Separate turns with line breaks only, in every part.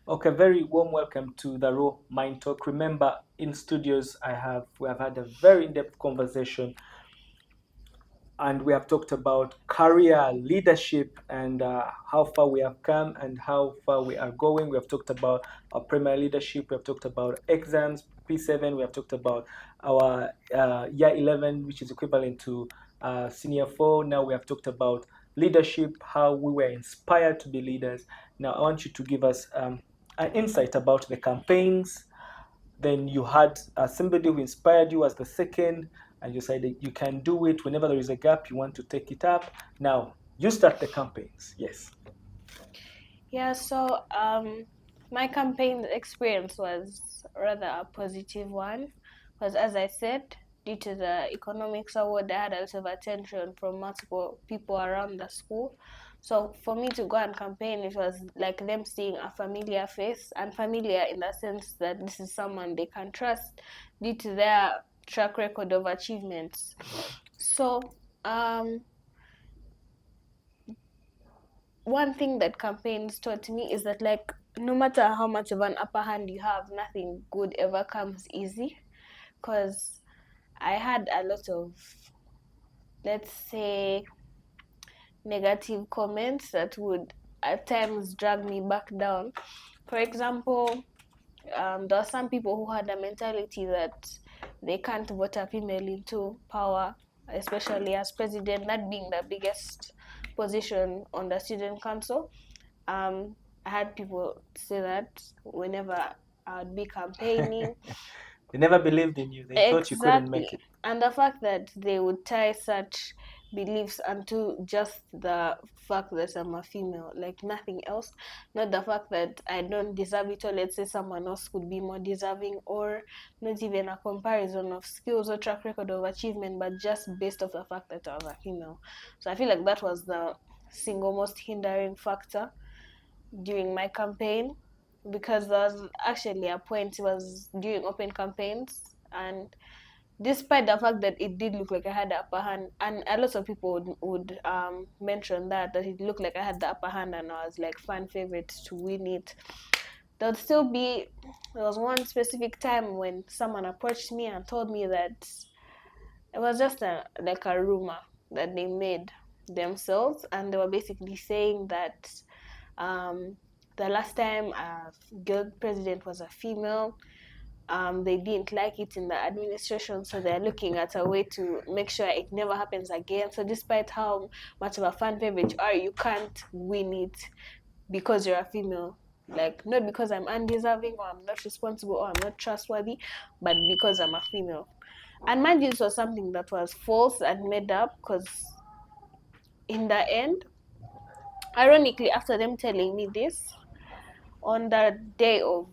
Okay, very warm welcome to the Raw Mind Talk. Remember, in studios, we have had a very in-depth conversation, and we have talked about career leadership and how far we have come and how far we are going. We have talked about our primary leadership. We have talked about exams, P7. We have talked about our year 11, which is equivalent to senior 4. Now we have talked about leadership, how we were inspired to be leaders. Now I want you to give us an insight about the campaigns. Then you had somebody who inspired you as the second, and you said that you can do it. Whenever there is a gap, you want to take it up. Now you start the campaigns. Yes.
Yeah, so my campaign experience was rather a positive one, because as I said, due to the economics award, I had a lot of attention from multiple people around the school. So for me to go and campaign, it was like them seeing a familiar face, and familiar in the sense that this is someone they can trust due to their track record of achievements. So one thing that campaigns taught me is that, like, no matter how much of an upper hand you have, nothing good ever comes easy. Because I had a lot of, let's say, negative comments that would at times drag me back down. For example, there are some people who had a mentality that they can't vote a female into power, especially as president, that being the biggest position on the student council. I had people say that whenever I would be campaigning.
They never believed in you. They thought you couldn't make
Exactly.
it.
And the fact that they would tie such beliefs unto just the fact that I'm a female, like nothing else. Not the fact that I don't deserve it, or let's say someone else could be more deserving, or not even a comparison of skills or track record of achievement, but just based off the fact that I was a female. So I feel like that was the single most hindering factor during my campaign, because there was actually a point, it was during open campaigns, and despite the fact that it did look like I had the upper hand, and a lot of people would mention that it looked like I had the upper hand and I was like fan favorite to win it, there would still be, there was one specific time when someone approached me and told me that it was just like a rumor that they made themselves, and they were basically saying that um, the last time a guild president was a female, they didn't like it in the administration, so they're looking at a way to make sure it never happens again. So despite how much of a fan favorite you are, you can't win it because you're a female. Like, not because I'm undeserving or I'm not responsible or I'm not trustworthy, but because I'm a female. And mind you, this was something that was false and made up, because in the end, ironically, after them telling me this, on the day of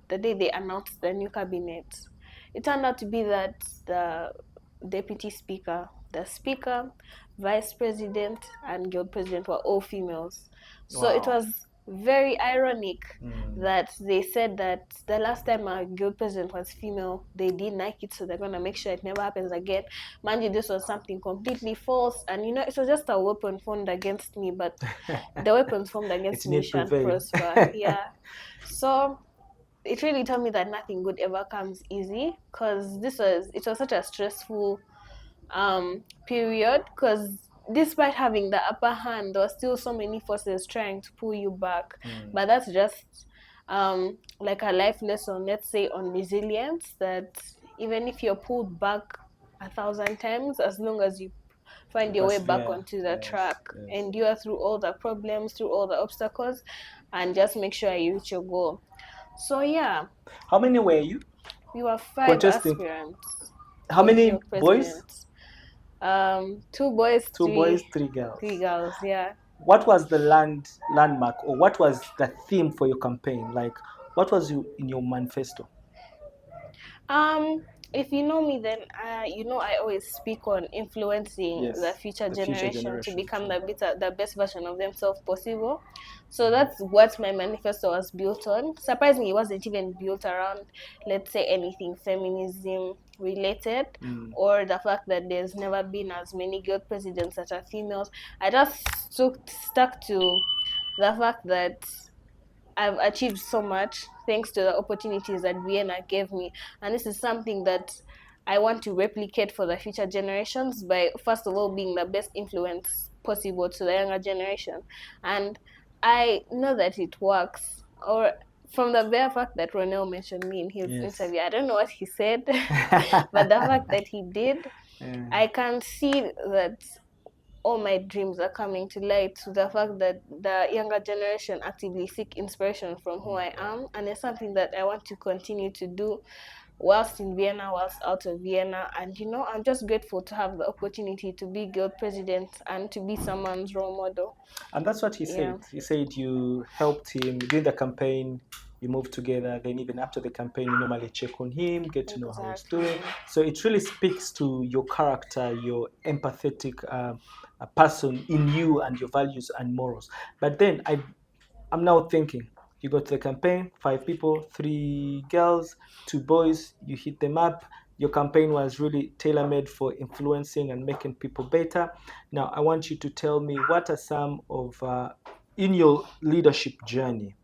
the day they announced the new cabinet, it turned out to be that the deputy speaker, the speaker, vice president, and guild president were all females. So it
Wow.
was very ironic
Mm.
that they said that the last time a guild president was female, they didn't like it, so they're gonna make sure it never happens again. Mind you, this was something completely false, and it was just a weapon formed against me, but the weapons formed
It
against me
need
shan't
prevail.
prosper. Yeah. So it really taught me that nothing good ever comes easy, because it was such a stressful period, because despite having the upper hand, there were still so many forces trying to pull you back.
Mm.
But that's just like a life lesson, let's say, on resilience, that even if you're pulled back 1,000 times, as long as you find your way back
Persevere.
onto the track,
Yes. Yes.
endure through all the problems, through all the obstacles, and just make sure you reach your goal. So yeah,
How many were you
we were five
contesting?
aspirants
How
for
many
guild
boys?
president. Two boys,
Two boys, three
three
girls.
girls. Yeah.
What was the landmark, or what was the theme for your campaign? Like, what was you in your manifesto?
Um, if you know me, then I always speak on influencing the
Yes,
future
the future
generation to
generation.
become
True.
the best version of themselves possible. So that's what my manifesto was built on. Surprisingly, it wasn't even built around, let's say, anything feminism related,
Mm.
or the fact that there's never been as many guild presidents that are females. I just stuck to the fact that I've achieved so much thanks to the opportunities that Vieana gave me. And this is something that I want to replicate for the future generations by, first of all, being the best influence possible to the younger generation. And I know that it works. Or from the bare fact that Ronel mentioned me in his
Yes.
interview, I don't know what he said, but the fact that he did,
Yeah.
I can see that all my dreams are coming to light, to the fact that the younger generation actively seek inspiration from who I am, and it's something that I want to continue to do whilst in Vienna, whilst out of Vienna. And I'm just grateful to have the opportunity to be guild president and to be someone's role model.
And that's what he
Yeah,
said. He said you helped him during the campaign. You moved together. Then even after the campaign, you normally check on him, get to know how he's doing.
exactly.
So it really speaks to your character, your empathetic person in you, and your values and morals. But then I'm now thinking, you go to the campaign, 5 people, 3 girls, 2 boys, you hit them up. Your campaign was really tailor made for influencing and making people better. Now, I want you to tell me what are some of, in your leadership journey,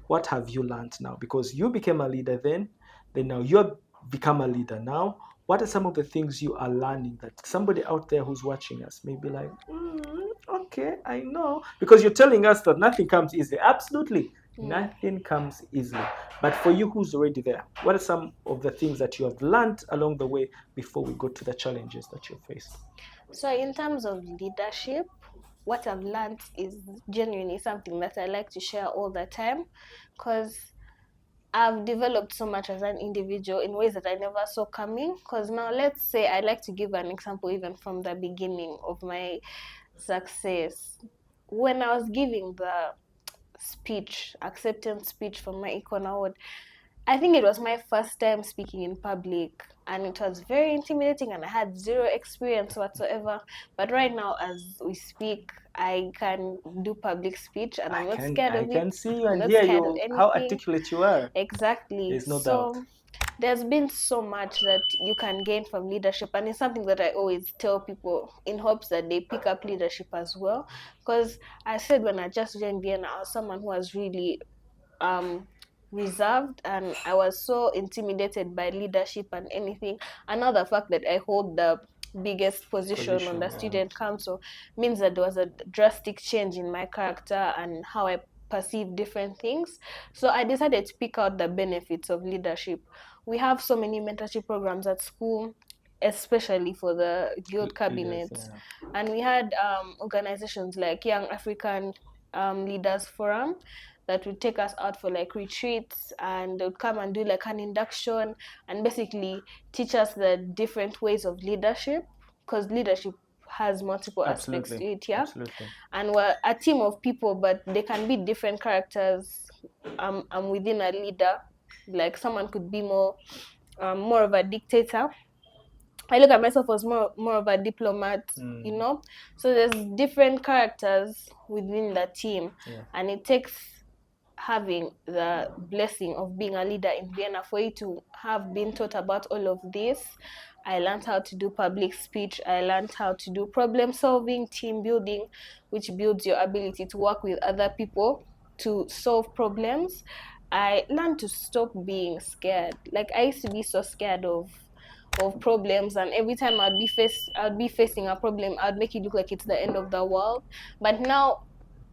what have you learned now? Because you became a leader then now you've become a leader now. What are some of the things you are learning that somebody out there who's watching us may be like, okay, I know? Because you're telling us that nothing comes easily. Absolutely,
Mm.
nothing comes easily. But for you who's already there, what are some of the things that you have learned along the way before we go to the challenges that you faced?
So, in terms of leadership, what I've learned is genuinely something that I like to share all the time, because I've developed so much as an individual in ways that I never saw coming. Because now, let's say I like to give an example even from the beginning of my success. When I was giving the speech, acceptance speech for my Econ Award, I think it was my first time speaking in public, and it was very intimidating, and I had zero experience whatsoever. But right now, as we speak, I can do public speech, and I'm
I
not
can
scared
I
of it.
can see you
I'm
and
not
hear
scared of
you how
anything.
articulate you are.
Exactly.
There's no doubt.
So there's been so much that you can gain from leadership, and it's something that I always tell people in hopes that they pick up leadership as well. Because I said when I just joined Vienna, I was someone who was really reserved, and I was so intimidated by leadership and anything. And now the fact that I hold the biggest position on the
Yeah.
student council means that there was a drastic change in my character and how I perceive different things. So I decided to pick out the benefits of leadership. We have so many mentorship programs at school, especially for the guild
Leaders,
cabinets,
yeah.
and we had organizations like Young African Leaders Forum that would take us out for like retreats, and they would come and do like an induction and basically teach us the different ways of leadership, because leadership has multiple aspects to
Absolutely.
it. Yeah.
Absolutely.
And we're a team of people, but they can be different characters. I'm within a leader. Like someone could be more of a dictator. I look at myself as more of a diplomat, So there's different characters within the team,
Yeah.
and it takes having the blessing of being a leader in Vienna for you to have been taught about all of this. I learned how to do public speech. I learned how to do problem solving, team building, which builds your ability to work with other people to solve problems. I learned to stop being scared. Like I used to be so scared of problems, and every time I'd be facing a problem, I'd make it look like it's the end of the world. But now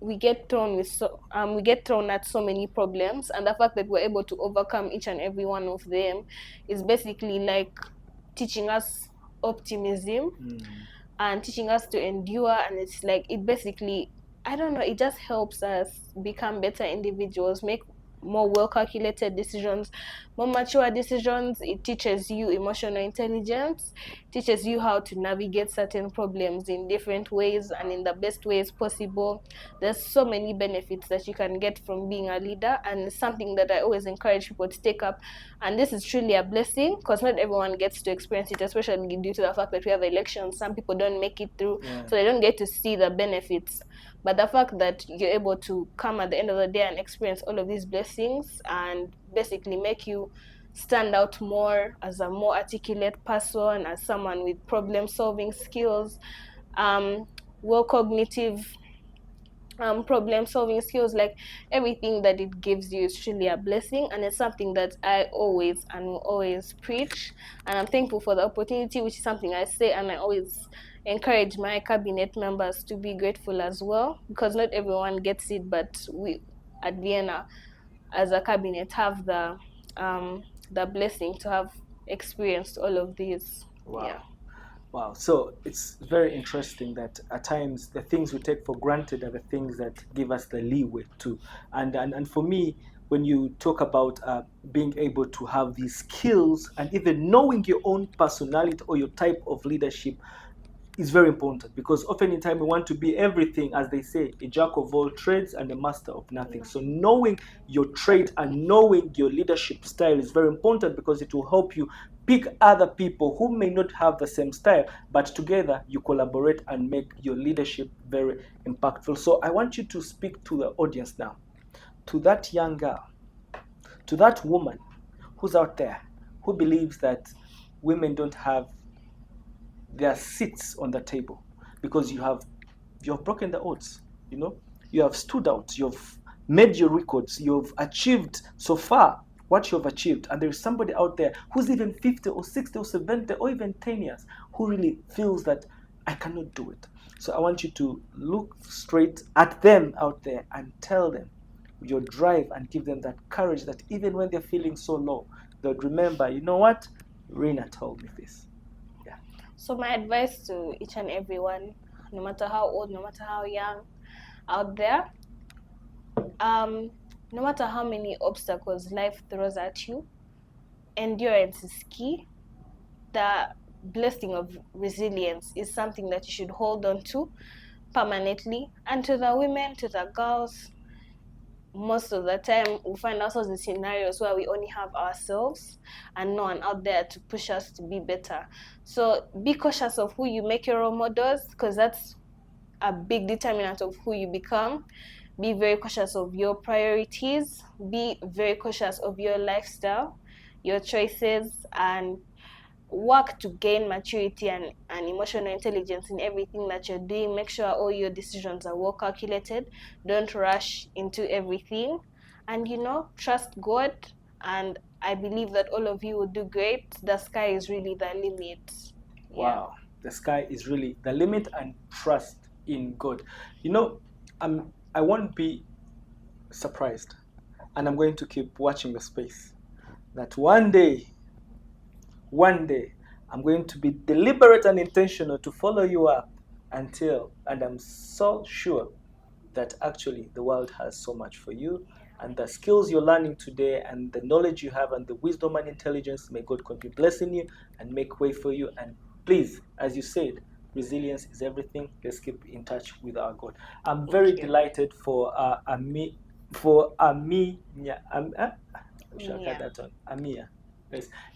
we get thrown at so many problems, and the fact that we're able to overcome each and every one of them is basically like teaching us optimism and teaching us to endure. And it's like it basically, I don't know, it just helps us become better individuals, make more well calculated decisions, more mature decisions. It teaches you emotional intelligence, teaches you how to navigate certain problems in different ways and in the best ways possible. There's so many benefits that you can get from being a leader, and it's something that I always encourage people to take up. And this is truly a blessing, because not everyone gets to experience it, especially due to the fact that we have elections. Some people don't make it through, so they don't get to see the benefits. But the fact that you're able to come at the end of the day and experience all of these blessings and basically make you stand out more as a more articulate person, as someone with problem solving skills, um, well cognitive problem solving skills, like everything that it gives you is truly a blessing, and it's something that I always and will always preach. And I'm thankful for the opportunity, which is something I say, and I always encourage my cabinet members to be grateful as well, because not everyone gets it, but we at Vieana as a cabinet have the blessing to have experienced all of these.
Wow.
Yeah.
Wow. So it's very interesting that at times the things we take for granted are the things that give us the leeway too. And for me, when you talk about being able to have these skills and even knowing your own personality or your type of leadership is very important, because often in time we want to be everything, as they say, a jack of all trades and a master of nothing. So knowing your trade and knowing your leadership style is very important, because it will help you pick other people who may not have the same style, but together you collaborate and make your leadership very impactful. So I want you to speak to the audience now, to that young girl, to that woman who's out there who believes that women don't have their seats on the table, because you have broken the odds. You have stood out, you've made your records, you've achieved so far what you've achieved, and there is somebody out there who's even 50 or 60 or 70 or even 10 years who really feels that I cannot do it. So I want you to look straight at them out there and tell them your drive, and give them that courage that even when they're feeling so low, they'll remember, you know what, Rena told me this.
So my advice to each and everyone, no matter how old, no matter how young out there, no matter how many obstacles life throws at you, endurance is key. The blessing of resilience is something that you should hold on to permanently. And to the women, to the girls, most of the time we find ourselves in scenarios where we only have ourselves and no one out there to push us to be better. So be cautious of who you make your role models, because that's a big determinant of who you become. Be very cautious of your priorities. Be very cautious of your lifestyle, your choices, and work to gain maturity and emotional intelligence in everything that you're doing. Make sure all your decisions are well calculated. Don't rush into everything. And trust God. And I believe that all of you will do great. The sky is really the limit.
Wow. The sky is really the limit, and trust in God. I won't be surprised, and I'm going to keep watching the space, that one day, I'm going to be deliberate and intentional to follow you up and I'm so sure that actually the world has so much for you, and the skills you're learning today and the knowledge you have and the wisdom and intelligence, may God continue blessing you and make way for you. And please, as you said, resilience is everything. Let's keep in touch with our God. I'm very delighted for AMIYA. AMIYA.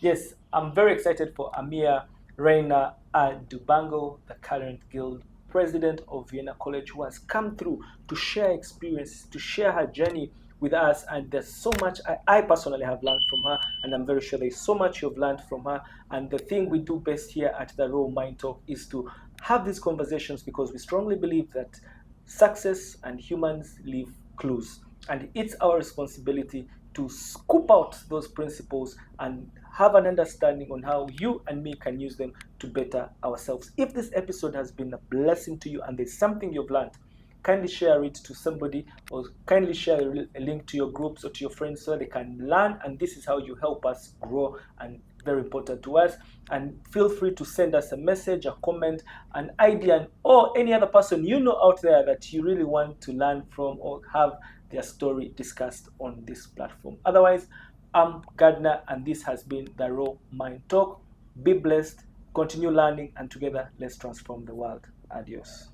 Yes, I'm very excited for AMIYA Reina ADUBANGO, the current guild president of Vieana College, who has come through to share experiences, to share her journey with us. And there's so much I personally have learned from her, and I'm very sure there's so much you've learned from her. And the thing we do best here at the Raw Mind Talk is to have these conversations, because we strongly believe that success and humans leave clues, and it's our responsibility to scoop out those principles and have an understanding on how you and me can use them to better ourselves. If this episode has been a blessing to you and there's something you've learned, kindly share it to somebody, or kindly share a link to your groups or to your friends so they can learn. And this is how you help us grow, and very important to us. And feel free to send us a message, a comment, an idea, or any other person you know out there that you really want to learn from or have their story discussed on this platform. Otherwise, I'm Gardner, and this has been the Raw Mind Talk. Be blessed, continue learning, and together let's transform the world. Adios.